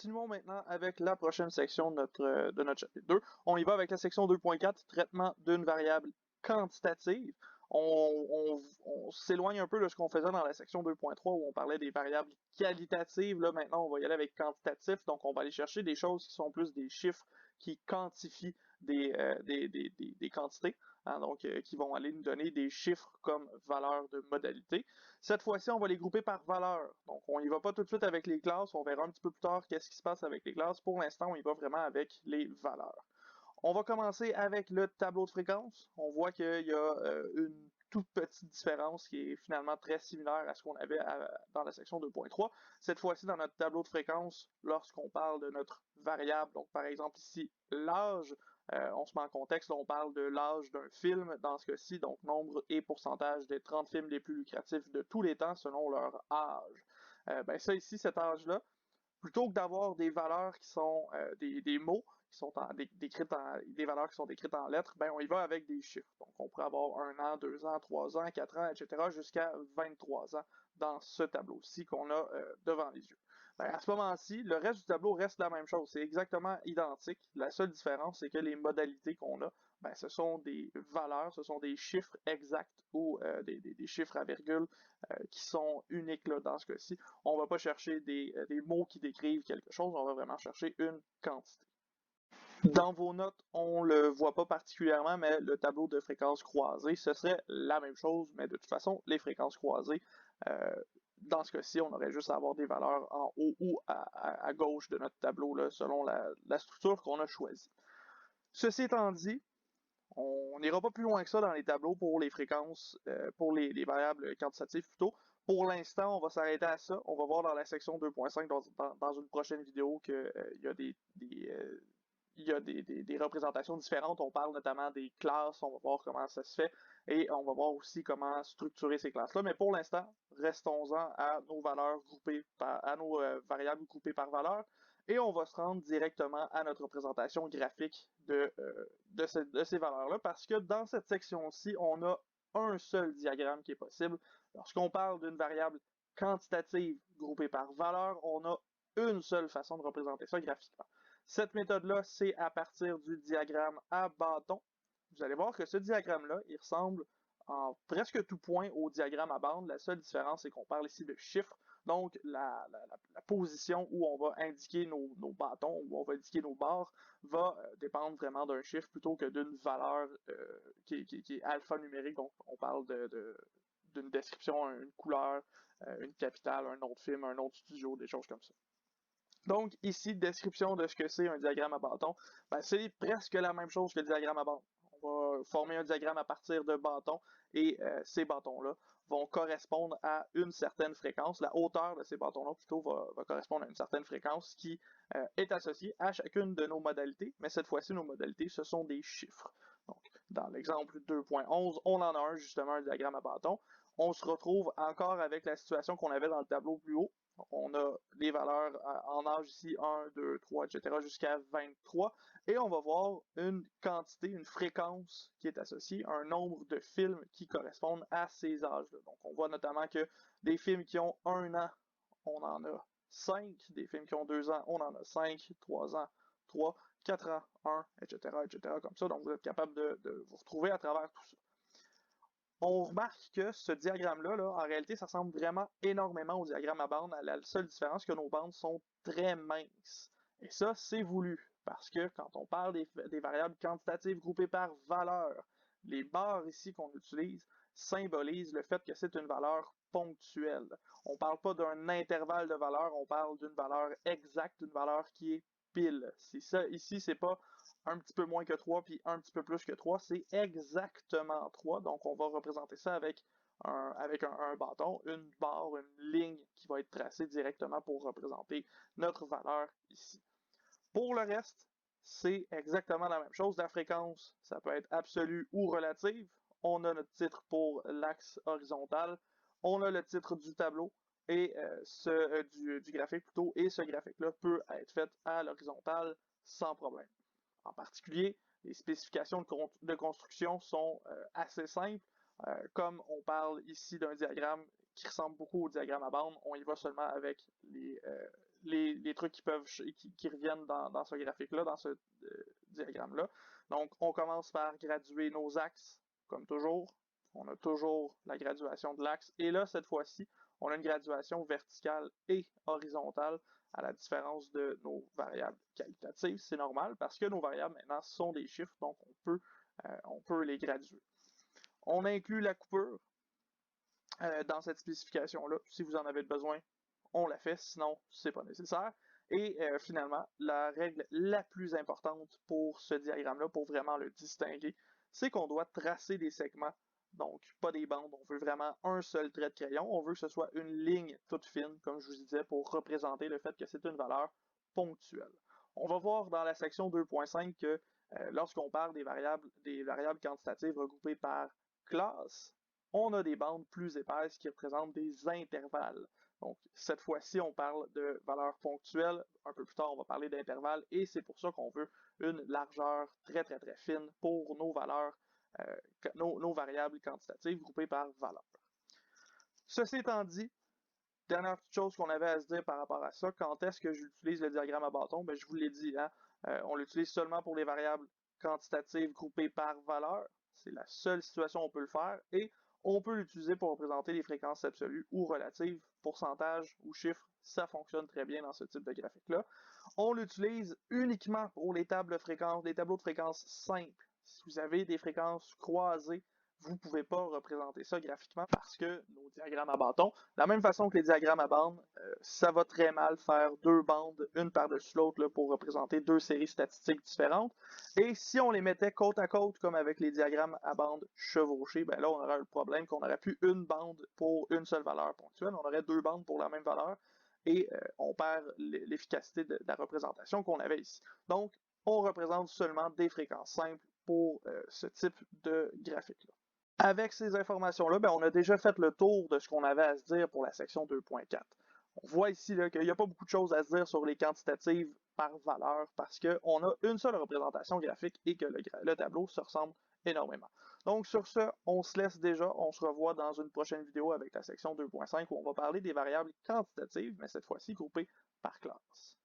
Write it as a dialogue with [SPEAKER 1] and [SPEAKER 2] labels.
[SPEAKER 1] Continuons maintenant avec la prochaine section de notre chapitre 2. On y va avec la section 2.4, traitement d'une variable quantitative. On s'éloigne un peu de ce qu'on faisait dans la section 2.3 où on parlait des variables qualitatives. Là, maintenant, on va y aller avec quantitatif. Donc, on va aller chercher des choses qui sont plus des chiffres qui quantifient des quantités. Hein, donc, qui vont aller nous donner des chiffres comme valeur de modalité. Cette fois-ci, on va les grouper par valeur. Donc, on y va pas tout de suite avec les classes. On verra un petit peu plus tard qu'est-ce qui se passe avec les classes. Pour l'instant, on y va vraiment avec les valeurs. On va commencer avec le tableau de fréquence. On voit qu'il y a une toute petite différence qui est finalement très similaire à ce qu'on avait dans la section 2.3. Cette fois-ci, dans notre tableau de fréquence, lorsqu'on parle de notre variable, donc par exemple ici, l'âge, on se met en contexte, là, on parle de l'âge d'un film dans ce cas-ci, donc nombre et pourcentage des 30 films les plus lucratifs de tous les temps selon leur âge. Ben ça ici, cet âge-là, plutôt que d'avoir des valeurs qui sont des mots qui sont des valeurs qui sont décrites en lettres, ben on y va avec des chiffres. Donc on pourrait avoir 1 an, 2 ans, 3 ans, 4 ans, etc. jusqu'à 23 ans dans ce tableau-ci qu'on a devant les yeux. Ben, à ce moment-ci, le reste du tableau reste la même chose. C'est exactement identique. La seule différence, c'est que les modalités qu'on a, ben, ce sont des valeurs, ce sont des chiffres exacts ou des chiffres à virgule qui sont uniques là, dans ce cas-ci. On ne va pas chercher des mots qui décrivent quelque chose, on va vraiment chercher une quantité. Dans vos notes, on le voit pas particulièrement, mais le tableau de fréquences croisées, ce serait la même chose, mais de toute façon, les fréquences croisées, euh, dans ce cas-ci, on aurait juste à avoir des valeurs en haut ou à gauche de notre tableau, là, selon la structure qu'on a choisie. Ceci étant dit, on n'ira pas plus loin que ça dans les tableaux pour les fréquences, pour les variables quantitatives plutôt. Pour l'instant, on va s'arrêter à ça. On va voir dans la section 2.5 dans une prochaine vidéo qu'il y a il y a des représentations différentes. On parle notamment des classes, on va voir comment ça se fait et on va voir aussi comment structurer ces classes-là. Mais pour l'instant, restons-en à nos valeurs groupées à nos variables groupées par valeur et on va se rendre directement à notre représentation graphique de ces valeurs-là parce que dans cette section-ci, on a un seul diagramme qui est possible. Lorsqu'on parle d'une variable quantitative groupée par valeur, on a une seule façon de représenter ça graphiquement. Cette méthode-là, c'est à partir du diagramme à bâton. Vous allez voir que ce diagramme-là, il ressemble en presque tout point au diagramme à bande. La seule différence, c'est qu'on parle ici de chiffres. Donc, la position où on va indiquer nos bâtons, où on va indiquer nos barres, va dépendre vraiment d'un chiffre plutôt que d'une valeur qui est alphanumérique. Donc, on parle d'une description, une couleur, une capitale, un nom de film, un nom de studio, des choses comme ça. Donc, ici, description de ce que c'est un diagramme à bâton. Ben, c'est presque la même chose que le diagramme à bande. On va former un diagramme à partir de bâtons et ces bâtons-là vont correspondre à une certaine fréquence. La hauteur de ces bâtons-là, plutôt, va correspondre à une certaine fréquence qui est associée à chacune de nos modalités. Mais cette fois-ci, nos modalités, ce sont des chiffres. Donc, dans l'exemple 2.11, on en a un, justement, un diagramme à bâton. On se retrouve encore avec la situation qu'on avait dans le tableau plus haut. On a les valeurs en âge ici, 1, 2, 3, etc. jusqu'à 23. Et on va voir une quantité, une fréquence qui est associée, un nombre de films qui correspondent à ces âges-là. Donc on voit notamment que des films qui ont 1 an, on en a 5. Des films qui ont 2 ans, on en a 5. 3 ans, 3. 4 ans, 1, etc., etc. comme ça. Donc vous êtes capable de vous retrouver à travers tout ça. On remarque que ce diagramme-là, là, en réalité, ça ressemble vraiment énormément au diagramme à bande. La seule différence, c'est que nos bandes sont très minces. Et ça, c'est voulu. Parce que quand on parle des variables quantitatives groupées par valeur, les barres ici qu'on utilise symbolisent le fait que c'est une valeur ponctuelle. On ne parle pas d'un intervalle de valeur, on parle d'une valeur exacte, d'une valeur qui est pile. C'est ça, ici, c'est pas un petit peu moins que 3 puis un petit peu plus que 3, c'est exactement 3. Donc, on va représenter ça avec un bâton, une barre, une ligne qui va être tracée directement pour représenter notre valeur ici. Pour le reste, c'est exactement la même chose. La fréquence, ça peut être absolue ou relative. On a notre titre pour l'axe horizontal. On a le titre du tableau et du graphique plutôt. Et ce graphique-là peut être fait à l'horizontale sans problème. En particulier, les spécifications de construction sont assez simples. Comme on parle ici d'un diagramme qui ressemble beaucoup au diagramme à bande, on y va seulement avec les trucs qui reviennent dans ce graphique-là, dans ce diagramme-là. Donc, on commence par graduer nos axes, comme toujours. On a toujours la graduation de l'axe. Et là, cette fois-ci, on a une graduation verticale et horizontale à la différence de nos variables qualitatives. C'est normal parce que nos variables maintenant sont des chiffres, donc on peut les graduer. On inclut la coupure dans cette spécification-là. Si vous en avez besoin, on la fait, sinon c'est pas nécessaire. Et finalement, la règle la plus importante pour ce diagramme-là, pour vraiment le distinguer, c'est qu'on doit tracer des segments, donc pas des bandes. On veut vraiment un seul trait de crayon. On veut que ce soit une ligne toute fine, comme je vous disais, pour représenter le fait que c'est une valeur ponctuelle. On va voir dans la section 2.5 que lorsqu'on parle des variables quantitatives regroupées par classe, on a des bandes plus épaisses qui représentent des intervalles. Donc, cette fois-ci, on parle de valeurs ponctuelles. Un peu plus tard, on va parler d'intervalles et c'est pour ça qu'on veut une largeur très, très, très fine pour nos valeurs, nos variables quantitatives groupées par valeur. Ceci étant dit, dernière petite chose qu'on avait à se dire par rapport à ça, quand est-ce que j'utilise le diagramme à bâton? Ben, je vous l'ai dit, hein, on l'utilise seulement pour les variables quantitatives groupées par valeur. C'est la seule situation où on peut le faire. Et on peut l'utiliser pour représenter les fréquences absolues ou relatives, pourcentages ou chiffres. Ça fonctionne très bien dans ce type de graphique-là. On l'utilise uniquement pour les tableaux de fréquences simples. Si vous avez des fréquences croisées, vous ne pouvez pas représenter ça graphiquement parce que nos diagrammes à bâton, de la même façon que les diagrammes à bandes, ça va très mal faire deux bandes, une par-dessus l'autre, pour représenter deux séries statistiques différentes. Et si on les mettait côte à côte, comme avec les diagrammes à bandes chevauchés, ben là, on aurait le problème qu'on n'aurait plus une bande pour une seule valeur ponctuelle, on aurait deux bandes pour la même valeur, et on perd l'efficacité de la représentation qu'on avait ici. Donc, on représente seulement des fréquences simples pour ce type de graphique-là. Avec ces informations-là, ben, on a déjà fait le tour de ce qu'on avait à se dire pour la section 2.4. On voit ici qu'il n'y a pas beaucoup de choses à se dire sur les quantitatives par valeur parce qu'on a une seule représentation graphique et que le tableau se ressemble énormément. Donc sur ce, on se laisse déjà, on se revoit dans une prochaine vidéo avec la section 2.5 où on va parler des variables quantitatives, mais cette fois-ci groupées par classe.